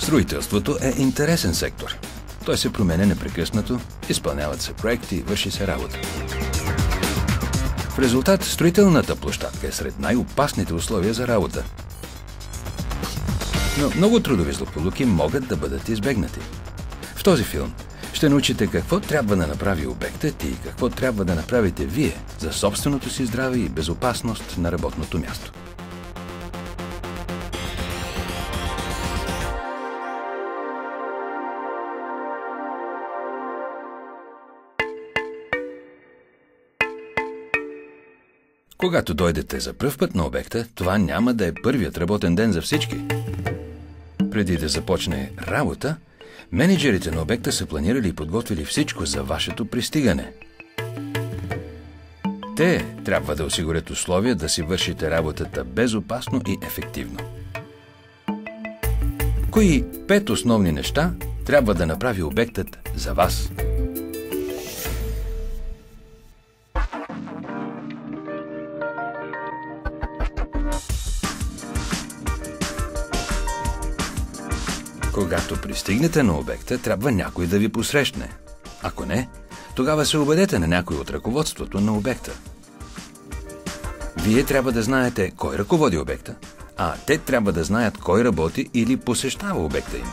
Строителството е интересен сектор. Той се променя непрекъснато, изпълняват се проекти, върши се работа. В резултат, строителната площадка е сред най-опасните условия за работа. Но много трудови злополуки могат да бъдат избегнати. В този филм ще научите какво трябва да направи обектът и какво трябва да направите вие за собственото си здраве и безопасност на работното място. Когато дойдете за пръв път на обекта, това няма да е първият работен ден за всички. Преди да започне работа, мениджърите на обекта са планирали и подготвили всичко за вашето пристигане. Те трябва да осигурят условия да си вършите работата безопасно и ефективно. Кои 5 основни неща трябва да направи обектът за вас? Когато пристигнете на обекта, трябва някой да ви посрещне. Ако не, тогава се обадете на някой от ръководството на обекта. Вие трябва да знаете кой ръководи обекта, а те трябва да знаят кой работи или посещава обекта им.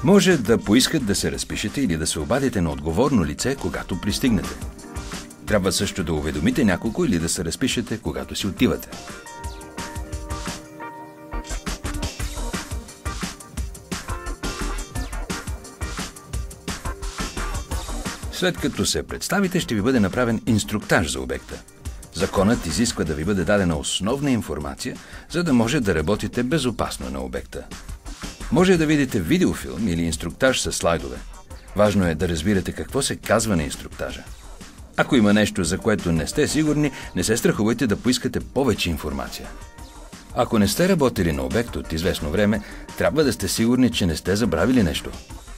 Може да поискат да се разпишете или да се обадите на отговорно лице, когато пристигнете. Трябва също да уведомите няколко или да се разпишете, когато си отивате. След като се представите, ще ви бъде направен инструктаж за обекта. Законът изисква да ви бъде дадена основна информация, за да може да работите безопасно на обекта. Може да видите видеофилм или инструктаж с слайдове. Важно е да разбирате какво се казва на инструктажа. Ако има нещо, за което не сте сигурни, не се страхувайте да поискате повече информация. Ако не сте работили на обект от известно време, трябва да сте сигурни, че не сте забравили нещо.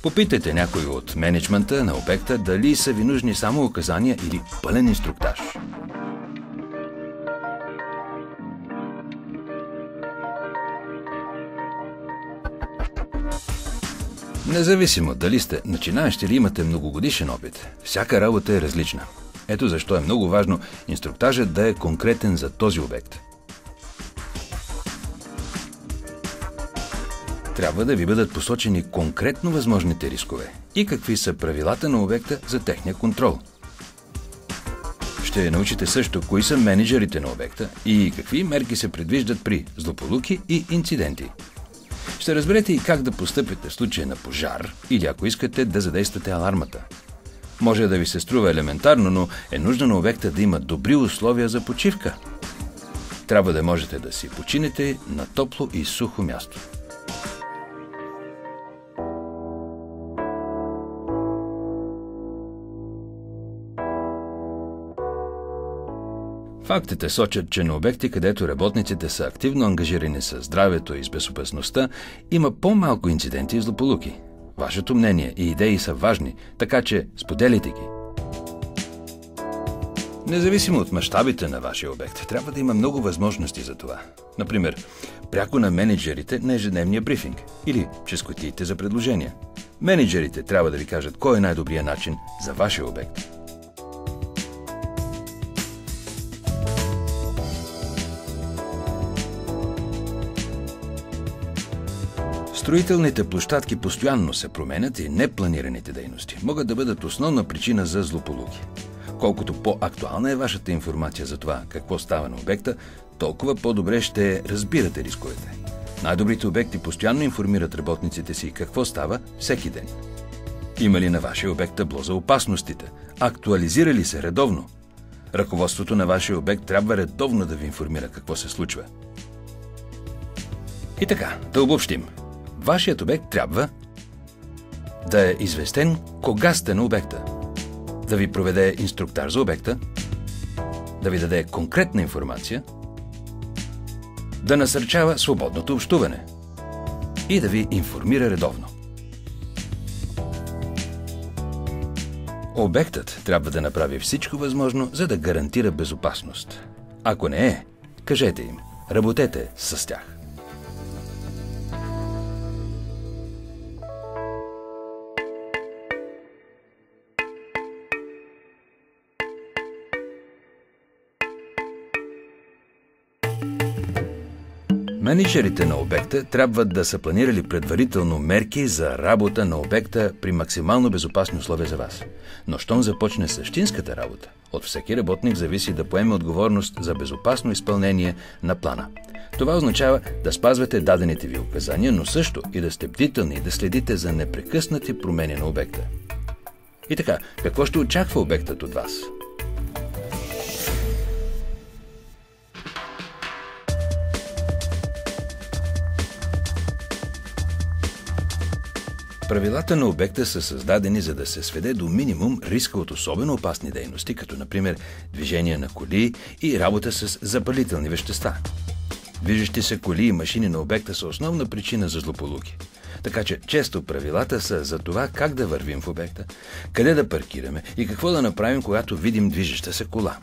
Попитайте някой от мениджмънта на обекта дали са ви нужни само указания или пълен инструктаж. Независимо дали сте начинаещи или имате многогодишен опит, всяка работа е различна. Ето защо е много важно инструктажът да е конкретен за този обект. Трябва да ви бъдат посочени конкретно възможните рискове и какви са правилата на обекта за техния контрол. Ще научите също кои са мениджърите на обекта и какви мерки се предвиждат при злополуки и инциденти. Ще разберете и как да постъпите в случай на пожар или ако искате да задействате алармата. Може да ви се струва елементарно, но е нужно на обекта да има добри условия за почивка. Трябва да можете да си починете на топло и сухо място. Фактите сочат, че на обекти, където работниците са активно ангажирани с здравето и с безопасността, има по-малко инциденти и злополуки. Вашето мнение и идеи са важни, така че споделите ги. Независимо от мащабите на вашия обект, трябва да има много възможности за това. Например, пряко на мениджърите на ежедневния брифинг или чрез кутиите за предложения. Мениджърите трябва да ви кажат кой е най-добрият начин за вашия обект. Строителните площадки постоянно се променят и непланираните дейности могат да бъдат основна причина за злополуки. Колкото по-актуална е вашата информация за това какво става на обекта, толкова по-добре ще разбирате рисковете. Най-добрите обекти постоянно информират работниците си какво става всеки ден. Има ли на вашия обект табло за опасностите? Актуализира ли се редовно? Ръководството на вашия обект трябва редовно да ви информира какво се случва. И така, да обобщим. Вашият обект трябва да е известен кога сте на обекта, да ви проведе инструктаж за обекта, да ви даде конкретна информация, да насърчава свободното общуване и да ви информира редовно. Обектът трябва да направи всичко възможно, за да гарантира безопасност. Ако не е, кажете им, работете с тях. Мениджърите на обекта трябва да са планирали предварително мерки за работа на обекта при максимално безопасни условия за вас. Но щом започне същинската работа, от всеки работник зависи да поеме отговорност за безопасно изпълнение на плана. Това означава да спазвате дадените ви указания, но също и да сте бдителни и да следите за непрекъснати промени на обекта. И така, какво ще очаква обектът от вас? Правилата на обекта са създадени, за да се сведе до минимум риска от особено опасни дейности, като например движение на коли и работа с запалителни вещества. Движещи се коли и машини на обекта са основна причина за злополуки. Така че често правилата са за това как да вървим в обекта, къде да паркираме и какво да направим, когато видим движеща се кола.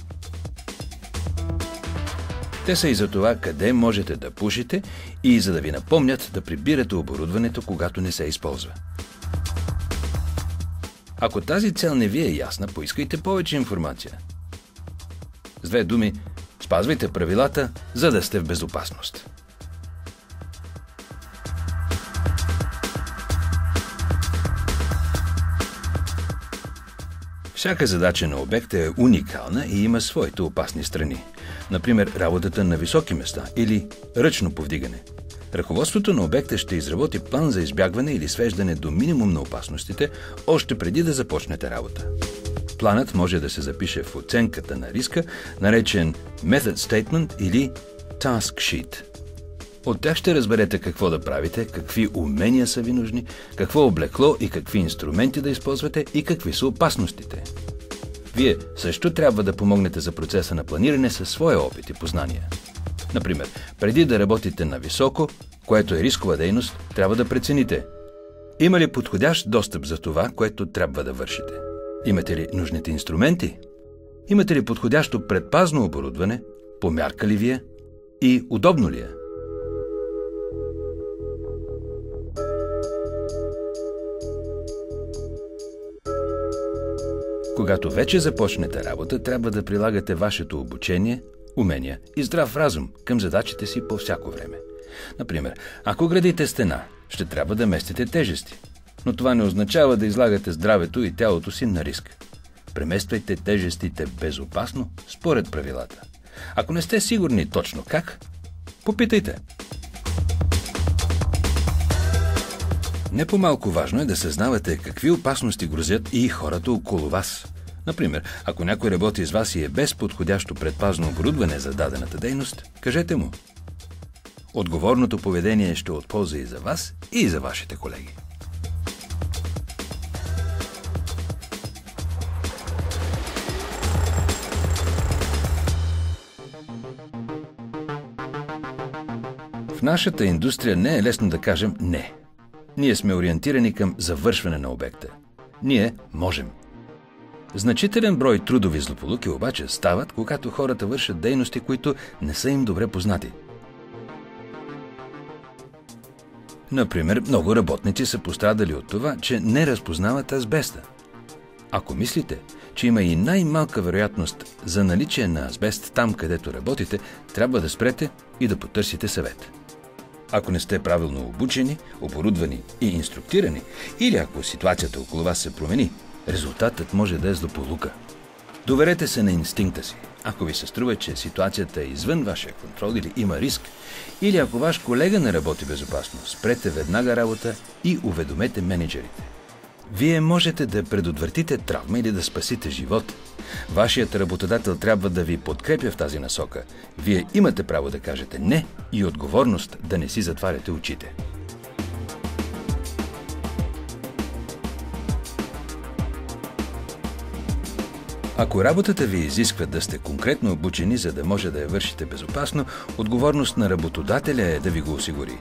Те са и за това къде можете да пушите и за да ви напомнят да прибирате оборудването, когато не се използва. Ако тази цел не ви е ясна, поискайте повече информация. С две думи, спазвайте правилата, за да сте в безопасност. Всяка задача на обекта е уникална и има своите опасни страни. Например, работата на високи места или ръчно повдигане. Ръководството на обекта ще изработи план за избягване или свеждане до минимум на опасностите, още преди да започнете работа. Планът може да се запише в оценката на риска, наречен Method Statement или Task Sheet. От тях ще разберете какво да правите, какви умения са ви нужни, какво облекло и какви инструменти да използвате и какви са опасностите. Вие също трябва да помогнете за процеса на планиране със своя опит и познания. Например, преди да работите на високо, което е рискова дейност, трябва да прецените: има ли подходящ достъп за това, което трябва да вършите? Имате ли нужните инструменти? Имате ли подходящо предпазно оборудване? Помярка ли ви е? И удобно ли е? Когато вече започнете работа, трябва да прилагате вашето обучение, умения и здрав разум към задачите си по всяко време. Например, ако градите стена, ще трябва да местите тежести. Но това не означава да излагате здравето и тялото си на риск. Премествайте тежестите безопасно, според правилата. Ако не сте сигурни точно как, попитайте. Не по-малко важно е да съзнавате какви опасности грозят и хората около вас. Например, ако някой работи с вас и е без подходящо предпазно оборудване за дадената дейност, кажете му. Отговорното поведение ще е от полза и за вас, и за вашите колеги. В нашата индустрия не е лесно да кажем не. Ние сме ориентирани към завършване на обекта. Ние можем. Значителен брой трудови злополуки обаче стават, когато хората вършат дейности, които не са им добре познати. Например, много работници са пострадали от това, че не разпознават азбеста. Ако мислите, че има и най-малка вероятност за наличие на азбест там, където работите, трябва да спрете и да потърсите съвет. Ако не сте правилно обучени, оборудвани и инструктирани, или ако ситуацията около вас се промени, резултатът може да е злополука. Доверете се на инстинкта си. Ако ви се струва, че ситуацията е извън вашия контрол или има риск, или ако ваш колега не работи безопасно, спрете веднага работа и уведомете мениджърите. Вие можете да предотвратите травма или да спасите живот. Вашият работодател трябва да ви подкрепя в тази насока. Вие имате право да кажете не и отговорност да не си затваряте очите. Ако работата ви изисква да сте конкретно обучени, за да може да я вършите безопасно, отговорност на работодателя е да ви го осигури.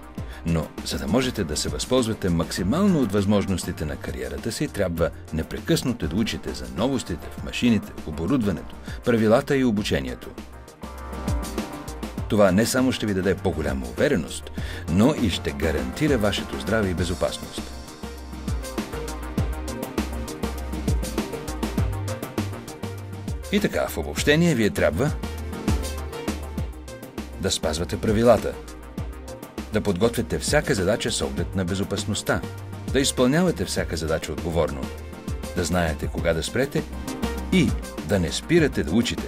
Но, за да можете да се възползвате максимално от възможностите на кариерата си, трябва непрекъснато да учите за новостите в машините, оборудването, правилата и обучението. Това не само ще ви даде по-голяма увереност, но и ще гарантира вашето здраве и безопасност. И така, в обобщение, вие трябва да спазвате правилата, да подготвяте всяка задача с оглед на безопасността, да изпълнявате всяка задача отговорно, да знаете кога да спрете и да не спирате да учите.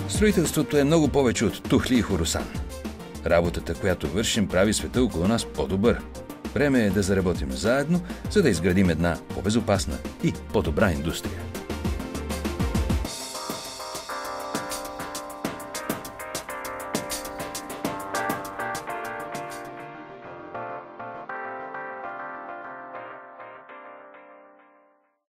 Строителството е много повече от тухли и хоросан. Работата, която вършим, прави света около нас по-добър. Време е да заработим заедно, за да изградим една по-безопасна и по-добра индустрия.